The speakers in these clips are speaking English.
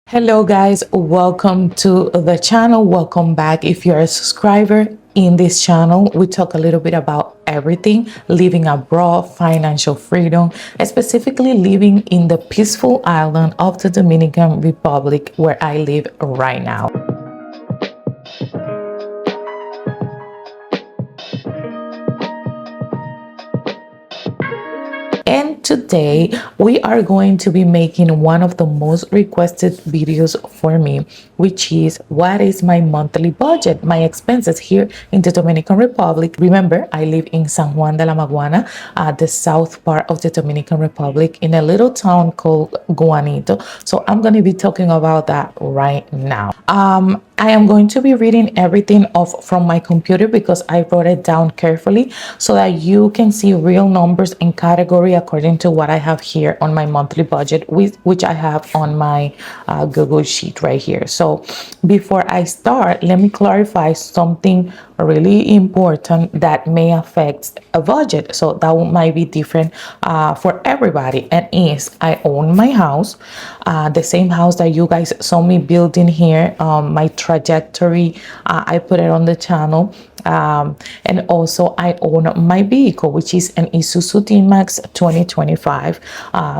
Hello guys, welcome to the channel. Welcome back. If you're a subscriber in this channel, we talk a little bit about everything: living abroad, financial freedom, and specifically living in the peaceful island of the Dominican Republic where I live right now. And today we are going to be making one of the most requested videos for me, which is what is my monthly budget, my expenses here in the Dominican Republic. Remember, I live in San Juan De La Maguana, the south part of the Dominican Republic, in a little town called Guanito. So I'm going to be talking about that right now. I am going to be reading everything off from my computer because I wrote it down carefully so that you can see real numbers and category according to what I have here on my monthly budget, which I have on my Google Sheet right here. So before I start, let me clarify something really important that may affect a budget. So that might be different for everybody. And I own my house, the same house that you guys saw me building here, my trajectory. I put it on the channel. And also I own my vehicle, which is an Isuzu D-MAX 2025.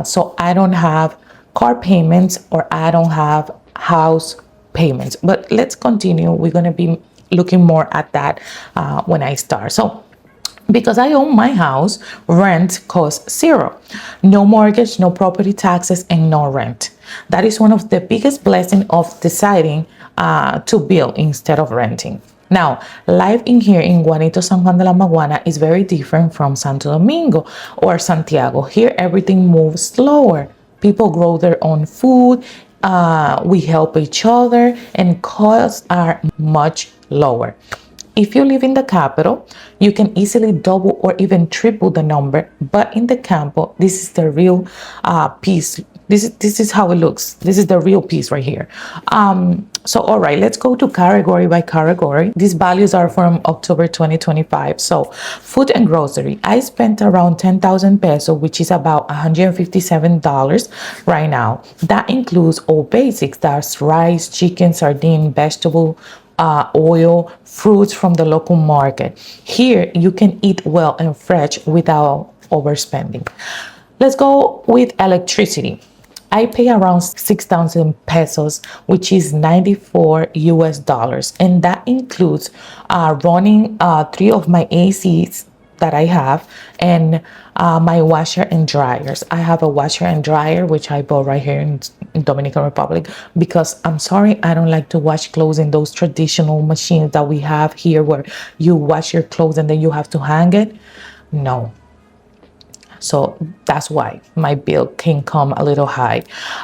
So I don't have car payments or I don't have house payments. But let's continue. We're going to be looking more at that when I start. So because I own my house, rent costs zero. No mortgage, no property taxes, and no rent. That is one of the biggest blessings of deciding to build instead of renting. Now, life in here in Guanito, San Juan de la Maguana is very different from Santo Domingo or Santiago. Here, everything moves slower. People grow their own food. We help each other, and costs are much lower. If you live in the capital, you can easily double or even triple the number. But in the campo, this is the real piece. This is how it looks. This is the real piece right here. So, all right, let's go to category by category. These values are from October 2025. So, food and grocery. I spent around 10,000 pesos, which is about $157 right now. That includes all basics. That's rice, chicken, sardine, vegetable, oil, fruits from the local market. Here, you can eat well and fresh without overspending. Let's go with electricity. I pay around 6,000 pesos, which is 94 US dollars. And that includes running 3 of my ACs that I have and my washer and dryers. I have a washer and dryer, which I bought right here in Dominican Republic, because I'm sorry, I don't like to wash clothes in those traditional machines that we have here where you wash your clothes and then you have to hang it. No. So that's why my bill can come a little high.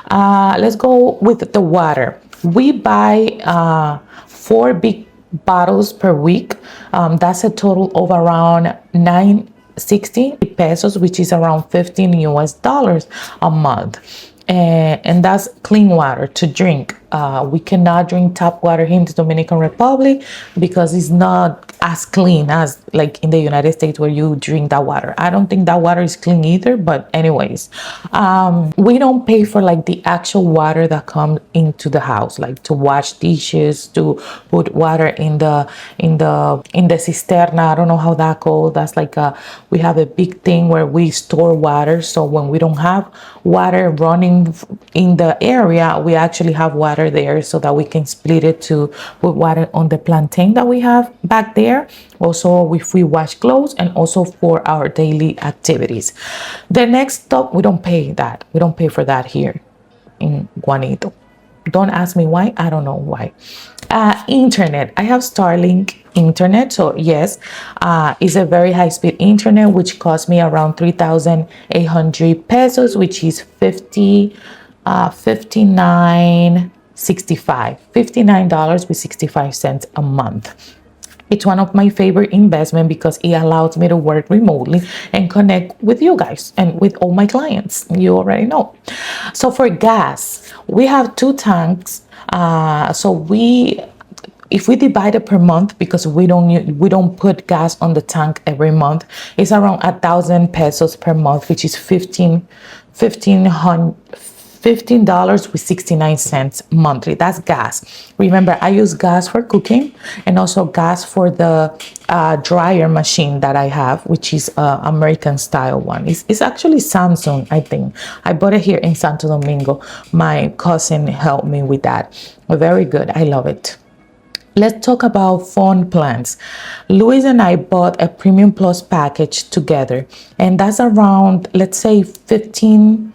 Let's go with the water. We buy 4 big bottles per week. That's a total of around 960 pesos, which is around 15 US dollars a month. And that's clean water to drink. We cannot drink tap water here in the Dominican Republic because it's not as clean as like in the United States where you drink that water. I don't think that water is clean either, but anyways, we don't pay for like the actual water that comes into the house, like to wash dishes, to put water in the cisterna. I don't know how that goes. That's like we have a big thing where we store water. So when we don't have water running in the area, we actually have water there so that we can split it to put water on the plantain that we have back there. Also, if we wash clothes and also for our daily activities. The next stop, we don't pay that. We don't pay for that here in Guanito. Don't ask me why. I don't know why. Internet. I have Starlink internet. So yes, it's a very high speed internet, which cost me around 3,800 pesos, which is $59.65 a month. It's one of my favorite investments because it allows me to work remotely and connect with you guys and with all my clients. You already know. So for gas, we have 2 tanks. If we divide it per month, because we don't put gas on the tank every month, it's around 1,000 pesos per month, which is 1,500 $15 with 69 cents monthly. That's gas. Remember, I use gas for cooking and also gas for the dryer machine that I have, which is American style one. It's actually Samsung, I think. I bought it here in Santo Domingo. My cousin helped me with that. Very good. I love it. Let's talk about phone plans. Luis and I bought a Premium Plus package together, and that's around, let's say, $15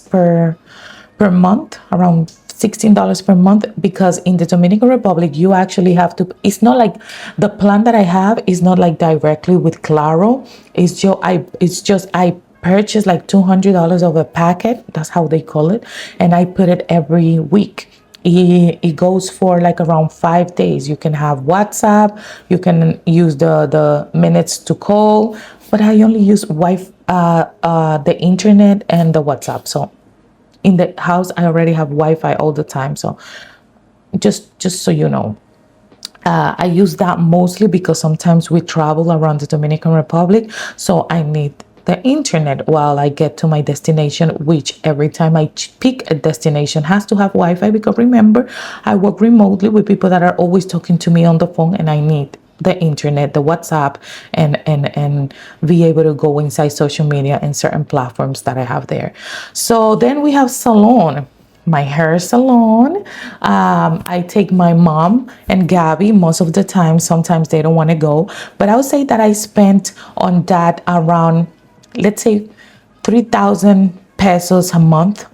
per month, around $16 per month, because in the Dominican Republic you actually have to, it's not like the plan that I have is not like directly with Claro. It's just I purchased like $200 of a packet, that's how they call it, and I put it every week. It goes for like around 5 days. You can have WhatsApp, you can use the minutes to call, but I only use the internet and the WhatsApp. So in the house I already have Wi-Fi all the time. So just so you know, I use that mostly because sometimes we travel around the Dominican Republic, so I need the internet while I get to my destination, which every time I pick a destination has to have Wi-Fi, because remember, I work remotely with people that are always talking to me on the phone, and I need the internet, the WhatsApp, and be able to go inside social media and certain platforms that I have there. So then we have salon. My hair salon. I take my mom and Gabby most of the time. Sometimes they don't want to go, but I would say that I spent on that around, let's say, 3,000 pesos a month.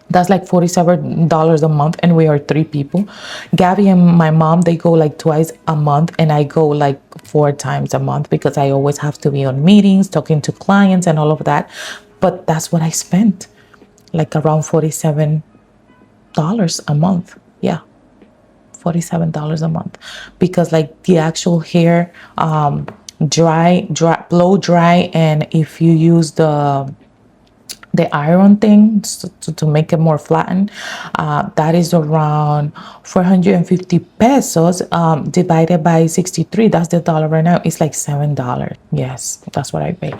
That's like $47 a month, and we are 3 people. Gabby and my mom, they go like twice a month, and I go like 4 times a month because I always have to be on meetings, talking to clients and all of that. But that's what I spent, like around $47 a month. Yeah, $47 a month, because like the actual hair dry, blow dry, and if you use the iron thing to make it more flattened, that is around 450 pesos divided by 63. That's the dollar right now. It's like $7. Yes, that's what I pay.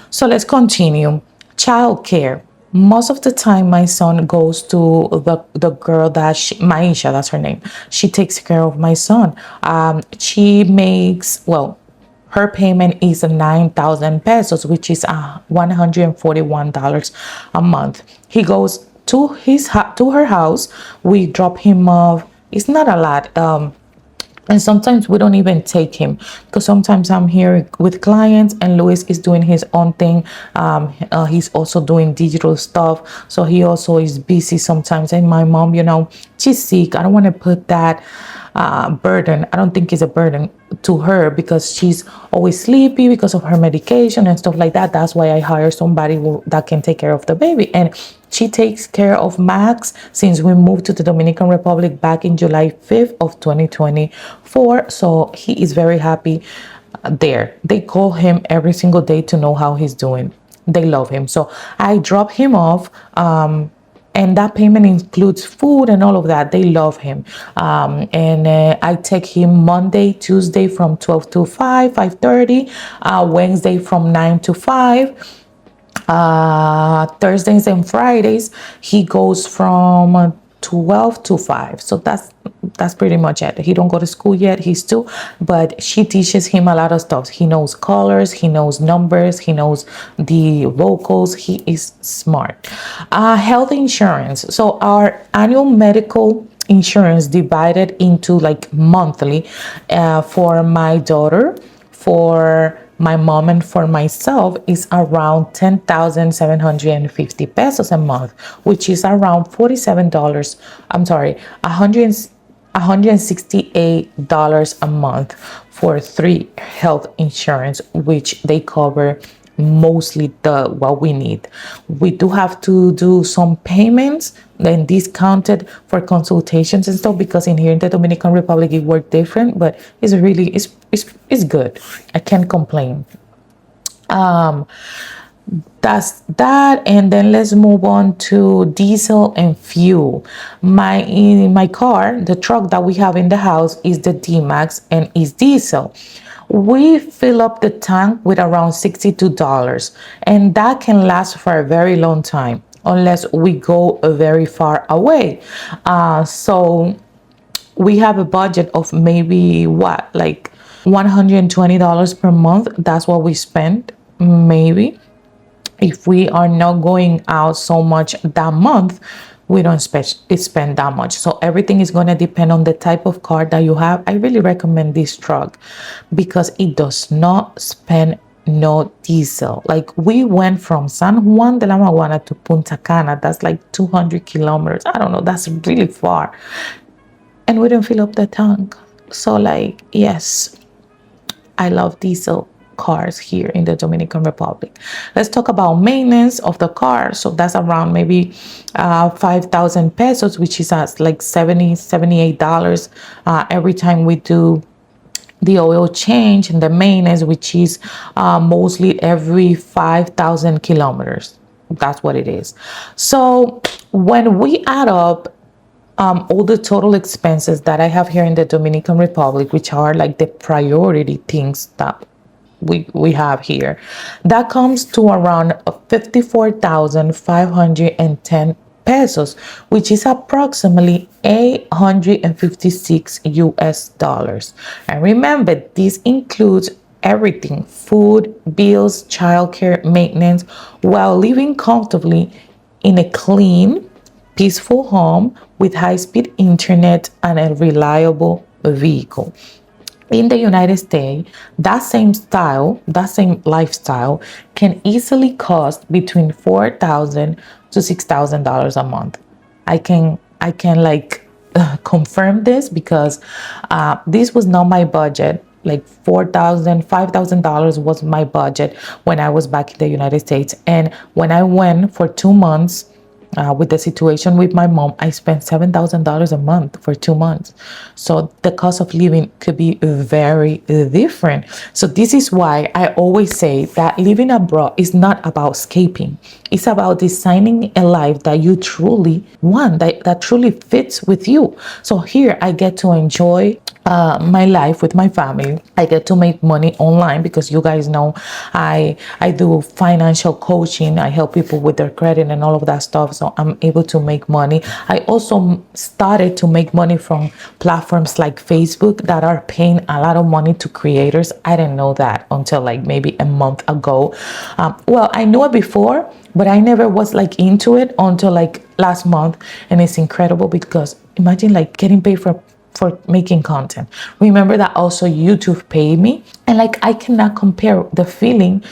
So let's continue. Child care. Most of the time my son goes to the girl that Maisha, that's her name. She takes care of my son. She makes, well, her payment is 9,000 pesos, which is $141 a month. He goes to her house. We drop him off. It's not a lot. And sometimes we don't even take him, because sometimes I'm here with clients and Luis is doing his own thing. He's also doing digital stuff, so he also is busy sometimes. And my mom, she's sick. I don't want to put that burden. I don't think it's a burden to her, because she's always sleepy because of her medication and stuff like that. That's why I hire somebody that can take care of the baby. And she takes care of Max since we moved to the Dominican Republic back in July 5th of 2024. So he is very happy there. They call him every single day to know how he's doing. They love him. So I drop him off, and that payment includes food and all of that. They love him. And I take him Monday, Tuesday from 12 to 5:30, Wednesday from 9 to 5. Thursdays and Fridays he goes from 12 to 5. So that's pretty much it. He don't go to school yet. He's 2, but she teaches him a lot of stuff. He knows colors, he knows numbers, he knows the vocals. He is smart. Health insurance. So our annual medical insurance divided into like monthly, for my daughter, for my mom, and for myself is around 10,750 pesos a month, which is around $47. I'm sorry, $168 a month for 3 health insurance, which they cover mostly what we need. We do have to do some payments then discounted for consultations and stuff, because in here in the Dominican Republic it works different, but it's really it's good. I can't complain. That's that. And then let's move on to diesel and fuel. In my car, the truck that we have in the house is the D-MAX and is diesel. We fill up the tank with around $62, and that can last for a very long time. unless we go very far away. So we have a budget of maybe what, like $120 per month. That's what we spend, maybe. If we are not going out so much that month, we don't spend that much. So everything is going to depend on the type of car that you have. I really recommend this truck because it does not spend no diesel. Like, we went from San Juan de la Maguana to Punta Cana. That's like 200 kilometers. I don't know, that's really far, and we didn't fill up the tank. So, like, yes, I love diesel cars here in the Dominican Republic. Let's talk about maintenance of the car. So that's around maybe 5,000 pesos, which is like $78 every time we do the oil change and the maintenance, which is mostly every 5,000 kilometers. That's what it is. So when we add up all the total expenses that I have here in the Dominican Republic, which are like the priority things that we have here, that comes to around 54,510 pesos, which is approximately 856 US dollars. And remember, this includes everything: food, bills, childcare, maintenance, while living comfortably in a clean, peaceful home with high-speed internet and a reliable vehicle. In the United States, that same lifestyle can easily cost between $4,000 to $6,000 a month. I can like confirm this because this was not my budget. Like $4,000, $5,000 was my budget when I was back in the United States. And when I went for 2 months, with the situation with my mom, I spent $7,000 a month for 2 months. So the cost of living could be very different. So this is why I always say that living abroad is not about escaping. It's about designing a life that you truly want, that truly fits with you. So here I get to enjoy my life with my family. I get to make money online because you guys know I do financial coaching. I help people with their credit and all of that stuff. So I'm able to make money. I also started to make money from platforms like Facebook that are paying a lot of money to creators. I didn't know that until like maybe a month ago. Well, I knew it before, but I never was like into it until like last month. And it's incredible because imagine like getting paid for making content. Remember that also YouTube paid me, and like I cannot compare the feeling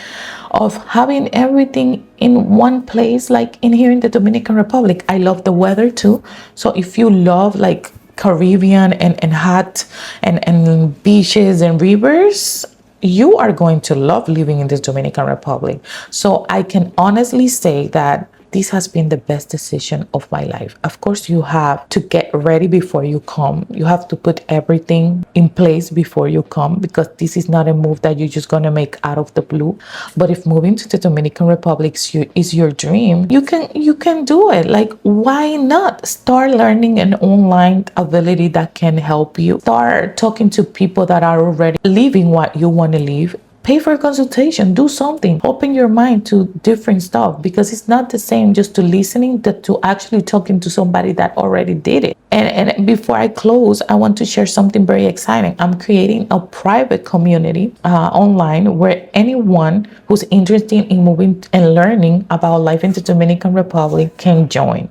of having everything in one place, like in here in the Dominican Republic. I love the weather too. So if you love like Caribbean and hot and beaches and rivers, you are going to love living in the Dominican Republic. So I can honestly say that this has been the best decision of my life. Of course, you have to get ready before you come. You have to put everything in place before you come, because this is not a move that you're just going to make out of the blue. But if moving to the Dominican Republic is your dream, you can do it. Like, why not start learning an online ability that can help you? Start talking to people that are already living what you want to live. Pay for a consultation, do something, open your mind to different stuff, because it's not the same just to listening to actually talking to somebody that already did it. And before I close, I want to share something very exciting. I'm creating a private community online where anyone who's interested in moving and learning about life in the Dominican Republic can join.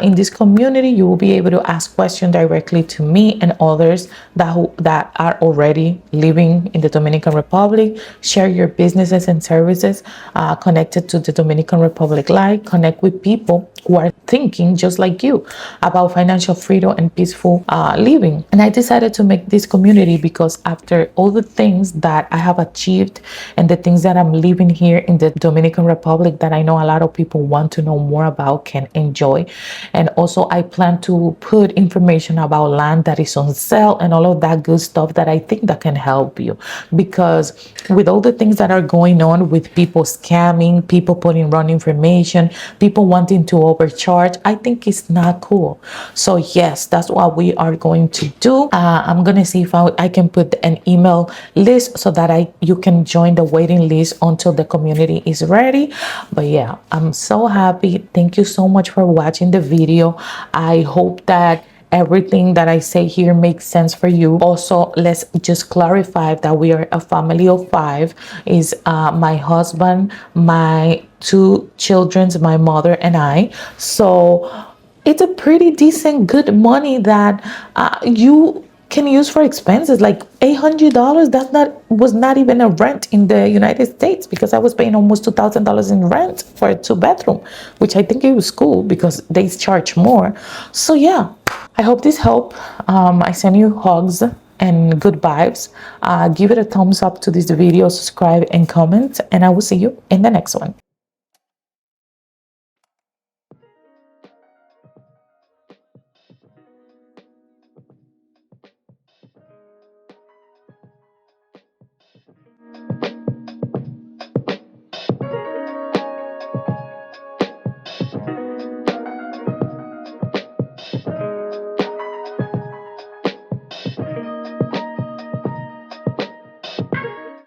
In this community, you will be able to ask questions directly to me and others that are already living in the Dominican Republic. Share your businesses and services connected to the Dominican Republic life. Connect with people who are thinking just like you about financial freedom and peaceful living. And I decided to make this community because after all the things that I have achieved and the things that I'm living here in the Dominican Republic that I know a lot of people want to know more about, can enjoy. And also I plan to put information about land that is on sale and all of that good stuff that I think that can help you, because with all the things that are going on with people scamming, people putting wrong information, people wanting to overcharge, I think it's not cool. So yes, that's what we are going to do. I'm gonna see if I can put an email list so that you can join the waiting list until the community is ready. But yeah, I'm so happy. Thank you so much for watching the video. I hope that everything that I say here makes sense for you. Also, let's just clarify that we are a family of 5. Is my husband, my 2 children, my mother, and I. So it's a pretty decent, good money that you can use for expenses. Like $800, was not even a rent in the United States, because I was paying almost $2,000 in rent for a 2-bedroom, which I think it was cool because they charge more. So yeah, I hope this helped. I send you hugs and good vibes. Give it a thumbs up to this video, subscribe and comment, and I will see you in the next one.